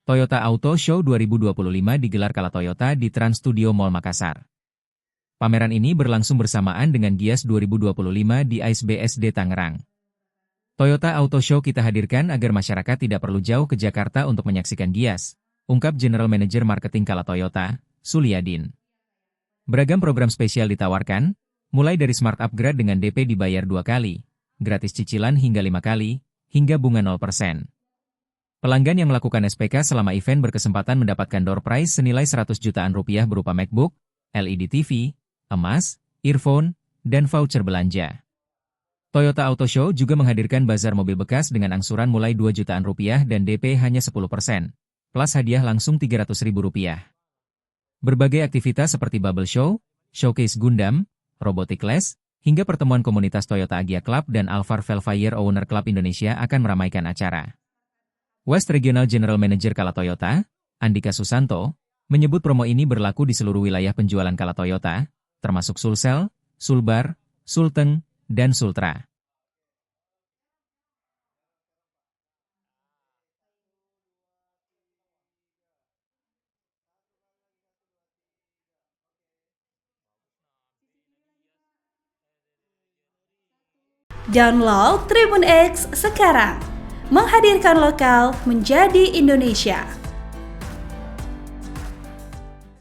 Toyota Auto Show 2025 digelar Kala Toyota di Trans Studio Mall Makassar. Pameran ini berlangsung bersamaan dengan Gias 2025 di AISBSD Tangerang. Toyota Auto Show kita hadirkan agar masyarakat tidak perlu jauh ke Jakarta untuk menyaksikan Gias, ungkap General Manager Marketing Kala Toyota, Suliadin. Beragam program spesial ditawarkan, mulai dari Smart Upgrade dengan DP dibayar 2 kali, gratis cicilan hingga 5 kali, hingga bunga 0%. Pelanggan yang melakukan SPK selama event berkesempatan mendapatkan door prize senilai 100 jutaan rupiah berupa MacBook, LED TV, emas, earphone, dan voucher belanja. Toyota Auto Show juga menghadirkan bazar mobil bekas dengan angsuran mulai 2 jutaan rupiah dan DP hanya 10%, plus hadiah langsung 300 ribu rupiah. Berbagai aktivitas seperti Bubble Show, Showcase Gundam, Robotic Class, hingga pertemuan komunitas Toyota Agia Club dan Alphard Velfire Owner Club Indonesia akan meramaikan acara. West Regional General Manager Kala Toyota, Andika Susanto, menyebut promo ini berlaku di seluruh wilayah penjualan Kala Toyota, termasuk Sulsel, Sulbar, Sulteng, dan Sultra. Download Tribun X sekarang, menghadirkan lokal menjadi Indonesia.